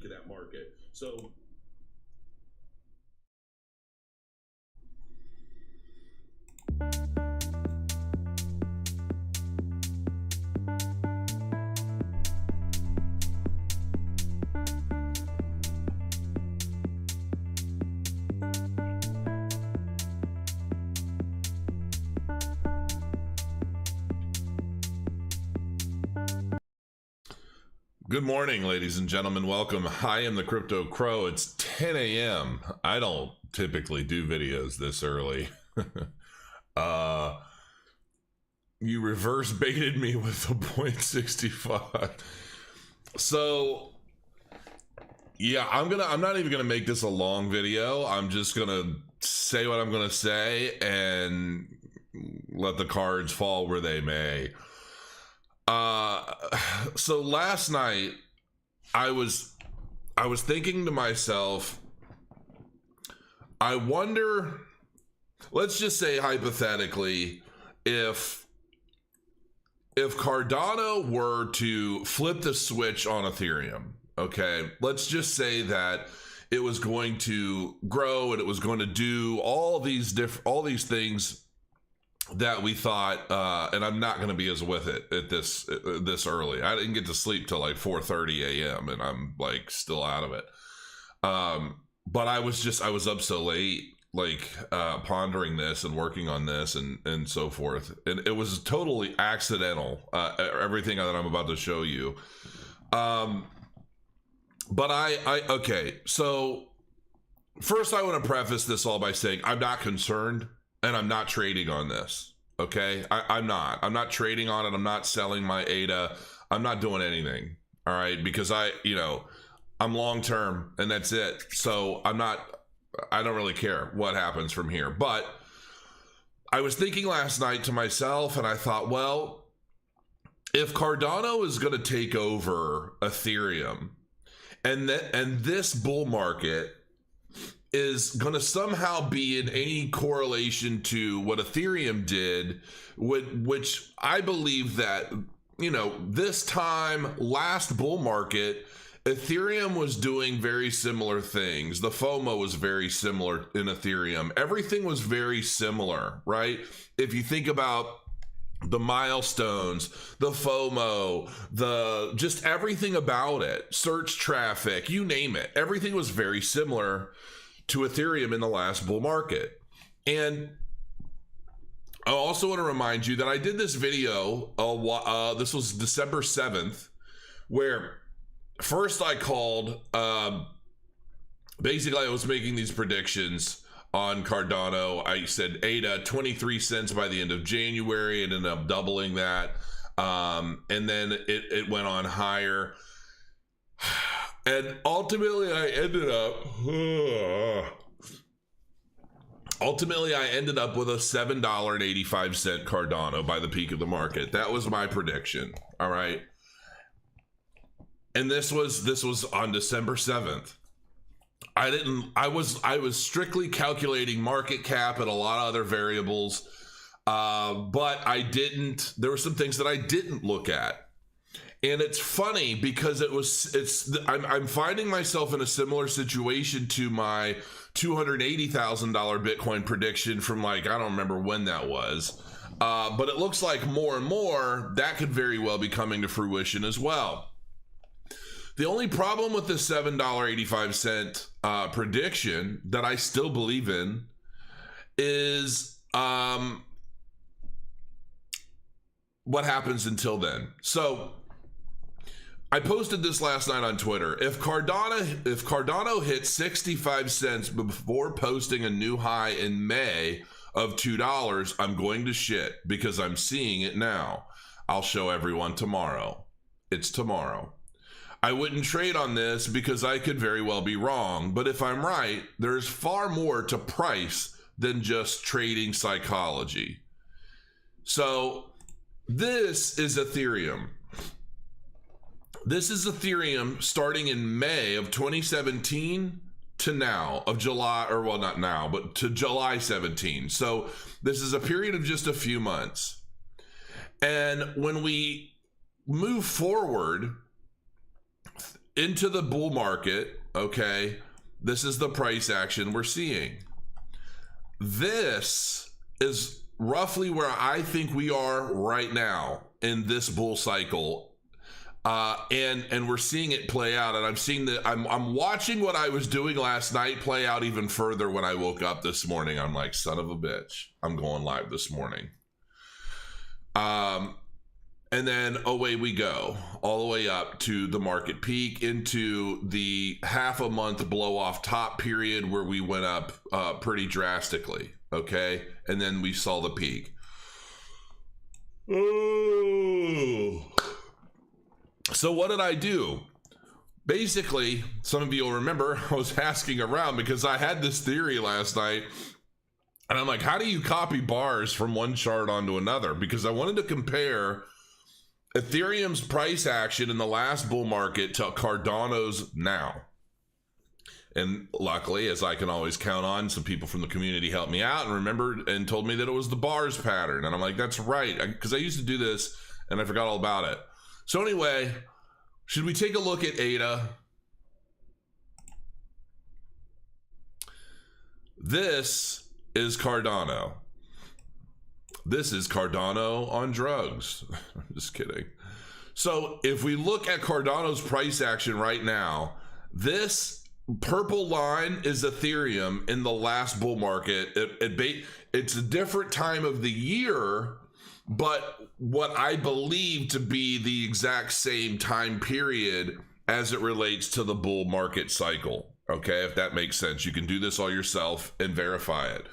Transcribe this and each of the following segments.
peak of that market. So good morning, ladies and gentlemen. Welcome. I am the Crypto Crow. It's 10 a.m. I don't typically do videos this early. You reverse baited me with a 0.65. So yeah, I'm not even gonna make this a long video. I'm just gonna say what I'm gonna say and let the cards fall where they may. So last night I was thinking to myself, I wonder, let's just say hypothetically, if Cardano were to flip the switch on Ethereum, okay, let's just say that it was going to grow and it was going to do all these things that we thought, and I'm not going to be as with it at this early. I didn't get to sleep till like 4:30 a.m. and I'm like still out of it. But I was up so late, like pondering this and working on this and so forth. And it was totally accidental, everything that I'm about to show you. But okay. So first I want to preface this all by saying I'm not concerned. And I'm not trading on this, okay? I'm not trading on it. I'm not selling my ADA. I'm not doing anything, all right? Because I'm long-term and that's it. So I don't really care what happens from here. But I was thinking last night to myself and I thought, well, if Cardano is going to take over Ethereum and this bull market is going to somehow be in any correlation to what Ethereum did, which I believe that, this time, last bull market, Ethereum was doing very similar things. The FOMO was very similar in Ethereum. Everything was very similar, right? If you think about the milestones, the FOMO, just everything about it, search traffic, you name it, everything was very similar to Ethereum in the last bull market. And I also want to remind you that I did this video, this was December 7th, where first I called, basically I was making these predictions on Cardano. I said ADA 23 cents by the end of January, and ended up doubling that. And then it went on higher. And ultimately I ended up with a $7.85 Cardano by the peak of the market. That was my prediction. All right. And this was on December 7th. I was strictly calculating market cap and a lot of other variables. But there were some things that I didn't look at. And it's funny because I'm finding myself in a similar situation to my $280,000 Bitcoin prediction from I don't remember when that was. But it looks like more and more that could very well be coming to fruition as well. The only problem with the $7.85 prediction that I still believe in is what happens until then. So I posted this last night on Twitter. If Cardano hits 65 cents before posting a new high in May of $2, I'm going to shit because I'm seeing it now. I'll show everyone tomorrow. It's tomorrow. I wouldn't trade on this because I could very well be wrong. But if I'm right, there's far more to price than just trading psychology. So this is Ethereum. This is Ethereum starting in May of 2017 to now, of July, or well, not now, but to July 17. So this is a period of just a few months. And when we move forward, into the bull market, okay, this is the price action we're seeing. This is roughly where I think we are right now in this bull cycle. And we're seeing it play out, and I'm watching what I was doing last night play out even further when I woke up this morning. I'm like, son of a bitch, I'm going live this morning. And then away we go, all the way up to the market peak, into the half a month blow off top period where we went up pretty drastically, okay? And then we saw the peak. Ooh. So what did I do? Basically, some of you will remember, I was asking around because I had this theory last night, and I'm like, how do you copy bars from one chart onto another? Because I wanted to compare Ethereum's price action in the last bull market to Cardano's now. And luckily, as I can always count on, some people from the community helped me out and remembered and told me that it was the bars pattern. And I'm like, that's right, because I used to do this and I forgot all about it. So anyway, should we take a look at ADA? This is Cardano. This is Cardano on drugs. I'm just kidding. So if we look at Cardano's price action right now, this purple line is Ethereum in the last bull market. It's a different time of the year, but what I believe to be the exact same time period as it relates to the bull market cycle. Okay, if that makes sense. You can do this all yourself and verify it.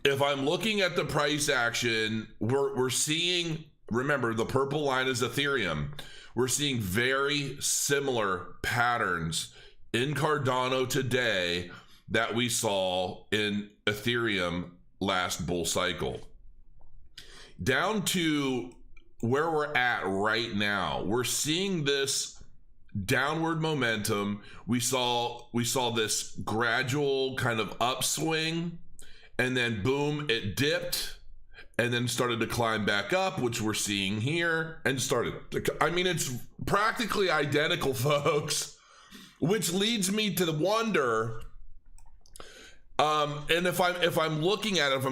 If I'm looking at the price action, we're seeing, remember, the purple line is Ethereum. We're seeing very similar patterns in Cardano today that we saw in Ethereum last bull cycle. Down to where we're at right now, we're seeing this downward momentum. We saw this gradual kind of upswing, and then boom, it dipped and then started to climb back up, which we're seeing here, and started to, I mean, it's practically identical, folks, which leads me to wonder, and if I'm looking at it, if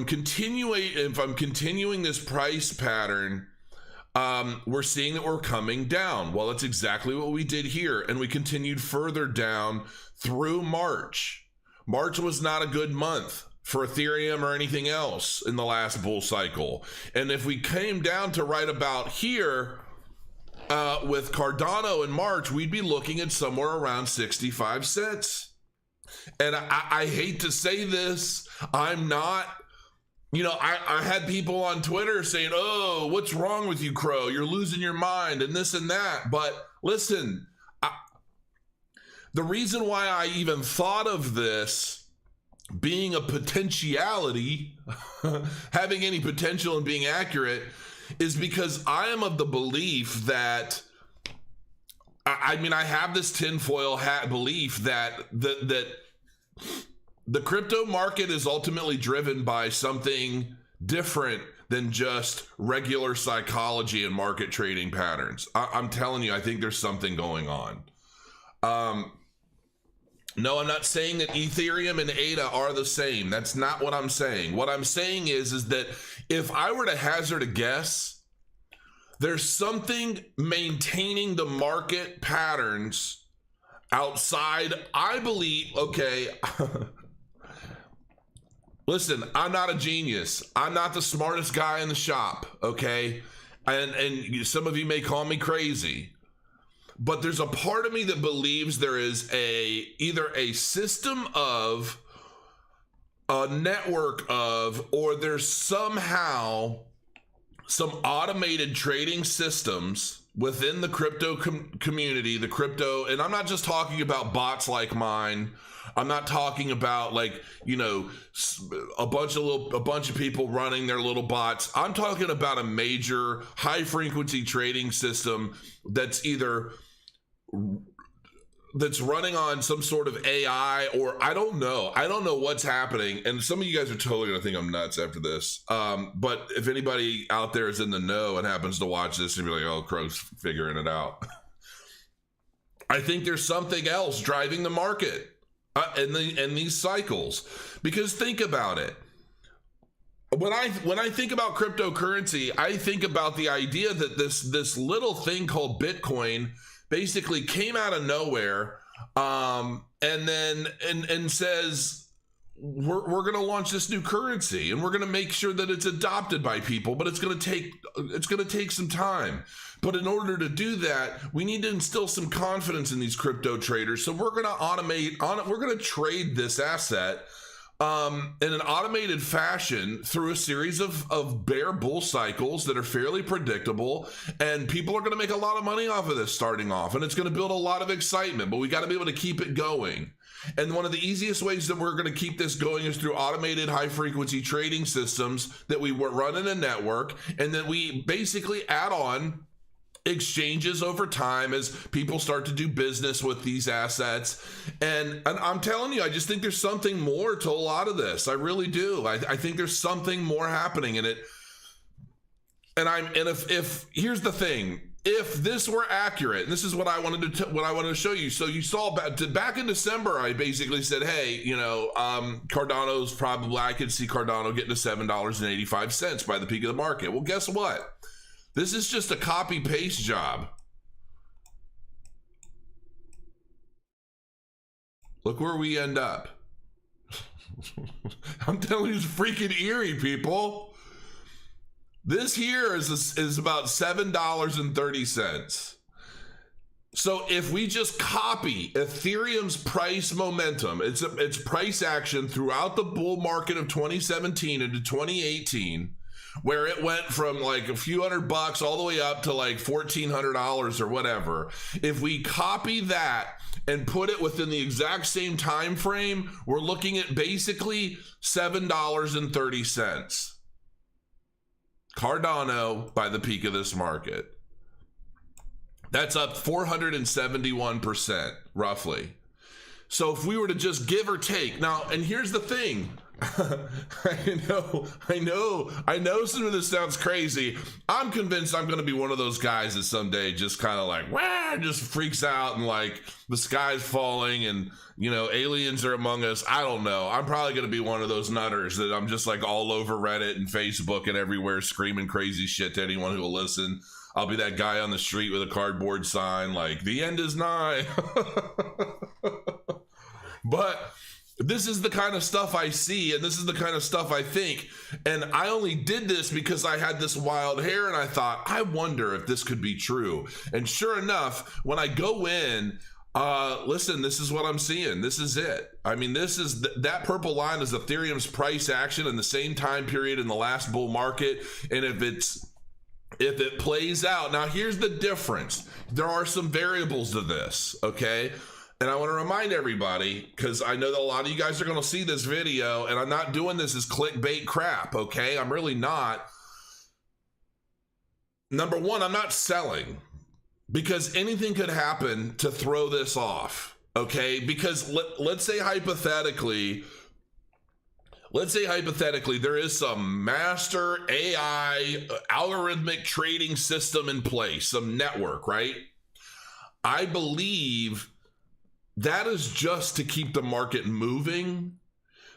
I'm continuing this price pattern, we're seeing that we're coming down. Well, that's exactly what we did here, and we continued further down through March. March was not a good month for Ethereum or anything else in the last bull cycle. And if we came down to right about here with Cardano in March, we'd be looking at somewhere around 65 cents. And I hate to say this, I'm not, I had people on Twitter saying, oh, what's wrong with you, Crow? You're losing your mind and this and that. But listen, the reason why I even thought of this being a potentiality, having any potential and being accurate, is because I am of the belief that, I have this tinfoil hat belief that the crypto market is ultimately driven by something different than just regular psychology and market trading patterns. I'm telling you, I think there's something going on. No, I'm not saying that Ethereum and ADA are the same. That's not what I'm saying. What I'm saying is that if I were to hazard a guess, there's something maintaining the market patterns outside, I believe, okay. Listen, I'm not a genius. I'm not the smartest guy in the shop, okay? And some of you may call me crazy. But there's a part of me that believes there is either a system of, a network of, or there's somehow some automated trading systems within the crypto community, the crypto, and I'm not just talking about bots like mine. I'm not talking about a bunch of people running their little bots. I'm talking about a major high frequency trading system that's running on some sort of AI, or I don't know what's happening. And some of you guys are totally gonna think I'm nuts after this. But if anybody out there is in the know and happens to watch this and be like, oh, Crow's figuring it out. I think there's something else driving the market in these cycles. Because think about it. When I think about cryptocurrency, I think about the idea that this little thing called Bitcoin basically came out of nowhere, and then says we're going to launch this new currency and we're going to make sure that it's adopted by people, but it's going to take some time. But in order to do that, we need to instill some confidence in these crypto traders. So we're going to we're going to trade this asset in an automated fashion through a series of bear bull cycles that are fairly predictable, and people are going to make a lot of money off of this starting off, and it's going to build a lot of excitement, but we got to be able to keep it going. And one of the easiest ways that we're going to keep this going is through automated high frequency trading systems that we run in a network, and that we basically add on exchanges over time as people start to do business with these assets. And I'm telling you, I just think there's something more to a lot of this. I really do. I think there's something more happening in it. And if here's the thing, if this were accurate, and this is what I wanted to show you. So you saw back in December, I basically said, hey, Cardano's probably, I could see Cardano getting to $7.85 by the peak of the market. Well, guess what? This is just a copy paste job. Look where we end up. I'm telling you, it's freaking eerie, people. This here is about $7.30. So if we just copy Ethereum's price momentum, its price action throughout the bull market of 2017 into 2018, where it went from like a few $100 all the way up to like $1,400 or whatever. If we copy that and put it within the exact same time frame, we're looking at basically $7.30. Cardano by the peak of this market. That's up 471%, roughly. So if we were to just give or take now, and here's the thing. I know some of this sounds crazy. I'm convinced I'm going to be one of those guys that someday just kind of like, wah, just freaks out and like the sky's falling and, aliens are among us. I don't know. I'm probably going to be one of those nutters that I'm just like all over Reddit and Facebook and everywhere screaming crazy shit to anyone who will listen. I'll be that guy on the street with a cardboard sign like, the end is nigh. But this is the kind of stuff I see, and this is the kind of stuff I think. And I only did this because I had this wild hair, and I thought, I wonder if this could be true. And sure enough, when I go in, listen, this is what I'm seeing. This is it. I mean, this is that purple line is Ethereum's price action in the same time period in the last bull market. And if it plays out, now here's the difference. There are some variables to this, okay? And I want to remind everybody, because I know that a lot of you guys are going to see this video, and I'm not doing this as clickbait crap, okay? I'm really not. Number one, I'm not selling, because anything could happen to throw this off, okay? Because let's say hypothetically there is some master AI algorithmic trading system in place, some network, right? I believe that is just to keep the market moving,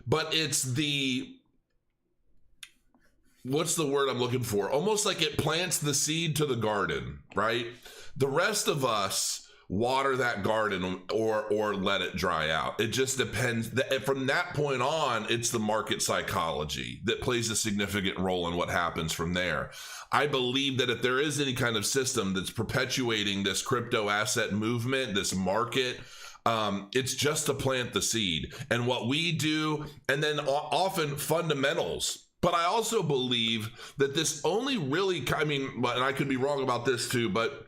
but it's what's the word I'm looking for? Almost like it plants the seed to the garden, right? The rest of us water that garden or let it dry out. It just depends. From that point on, it's the market psychology that plays a significant role in what happens from there. I believe that if there is any kind of system that's perpetuating this crypto asset movement, this market, it's just to plant the seed. And what we do, and then often fundamentals. But I also believe that this only really, and I could be wrong about this too, but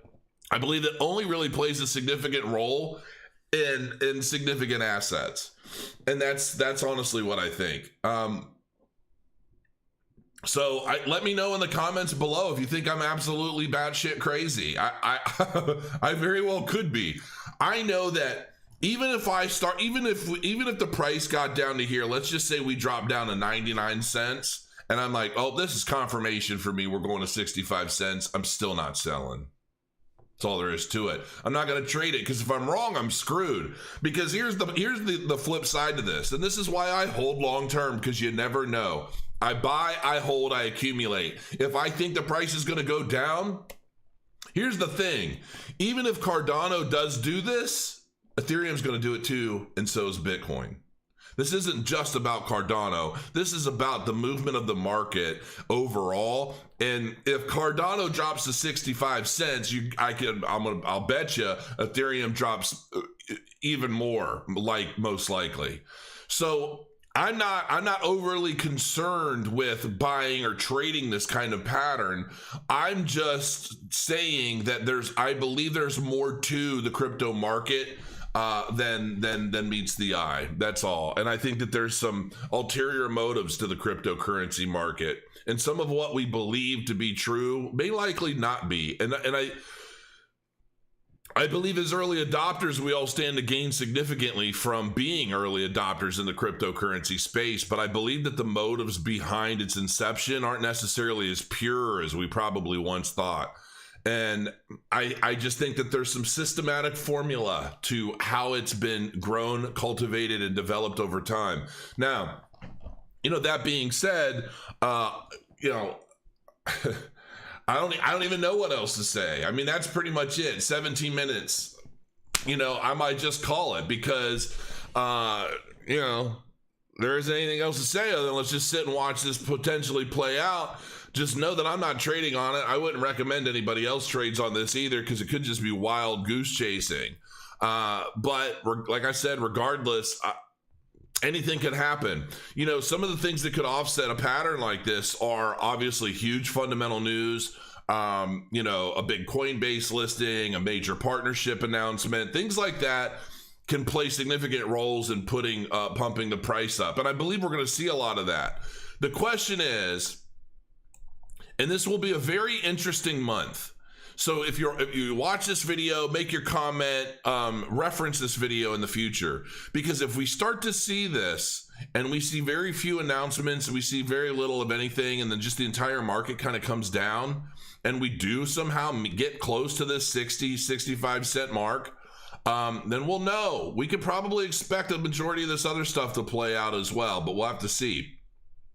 I believe that only really plays a significant role in significant assets. And that's honestly what I think. So let me know in the comments below if you think I'm absolutely batshit crazy. I very well could be. I know that even if the price got down to here, let's just say we dropped down to 99 cents, and I'm like, oh, this is confirmation for me. We're going to 65 cents. I'm still not selling. That's all there is to it. I'm not going to trade it because if I'm wrong, I'm screwed. Because here's the flip side to this. And this is why I hold long term, because you never know. I buy, I hold, I accumulate. If I think the price is going to go down, here's the thing. Even if Cardano does do this, Ethereum's going to do it too, and so is Bitcoin. This isn't just about Cardano. This is about the movement of the market overall. And if Cardano drops to 65 cents, I'll bet you Ethereum drops even more, like most likely. So I'm not overly concerned with buying or trading this kind of pattern. I'm just saying that I believe there's more to the crypto market than meets the eye. That's all. And I think that there's some ulterior motives to the cryptocurrency market, and some of what we believe to be true may likely not be. And I believe as early adopters, we all stand to gain significantly from being early adopters in the cryptocurrency space. But I believe that the motives behind its inception aren't necessarily as pure as we probably once thought. And I just think that there's some systematic formula to how it's been grown, cultivated, and developed over time. Now, that being said, I don't even know what else to say. I mean, that's pretty much it. 17 minutes. I might just call it because, there isn't anything else to say other than let's just sit and watch this potentially play out. Just know that I'm not trading on it. I wouldn't recommend anybody else trades on this either, because it could just be wild goose chasing. But like I said, regardless, anything could happen. Some of the things that could offset a pattern like this are obviously huge fundamental news. A big Coinbase listing, a major partnership announcement, things like that can play significant roles in pumping the price up. And I believe we're going to see a lot of that. The question is, and this will be a very interesting month. So if you watch this video, make your comment, reference this video in the future, because if we start to see this and we see very few announcements and we see very little of anything, and then just the entire market kind of comes down, and we do somehow get close to this 65 cent mark, then we'll know. We could probably expect a majority of this other stuff to play out as well, but we'll have to see.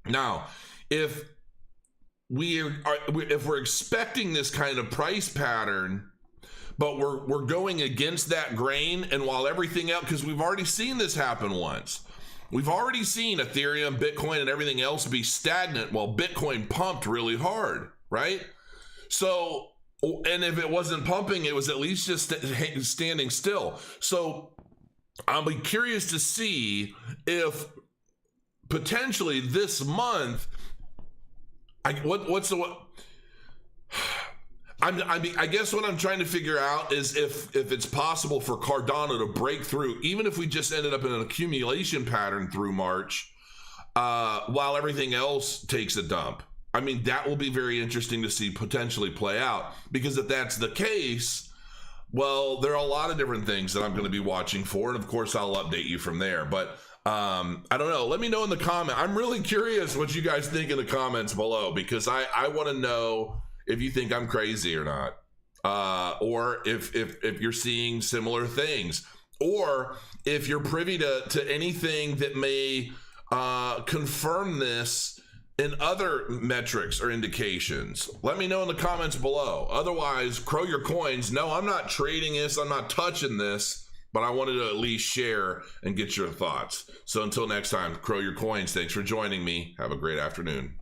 Now, if we're expecting this kind of price pattern, but we're going against that grain, and while everything else, because we've already seen this happen once, we've already seen Ethereum, Bitcoin, and everything else be stagnant while Bitcoin pumped really hard, right? So, and if it wasn't pumping, it was at least just standing still. So I'll be curious to see if potentially this month, I guess what I'm trying to figure out is if it's possible for Cardano to break through, even if we just ended up in an accumulation pattern through March, while everything else takes a dump. I mean, that will be very interesting to see potentially play out, because if that's the case, well, there are a lot of different things that I'm going to be watching for, and of course I'll update you from there. But I don't know. Let me know in the comment. I'm really curious what you guys think in the comments below, because I want to know if you think I'm crazy or not, or if you're seeing similar things, or if you're privy to anything that may confirm this in other metrics or indications. Let me know in the comments below. Otherwise, crow your coins. No, I'm not trading this. I'm not touching this. But I wanted to at least share and get your thoughts. So until next time, crow your coins. Thanks for joining me. Have a great afternoon.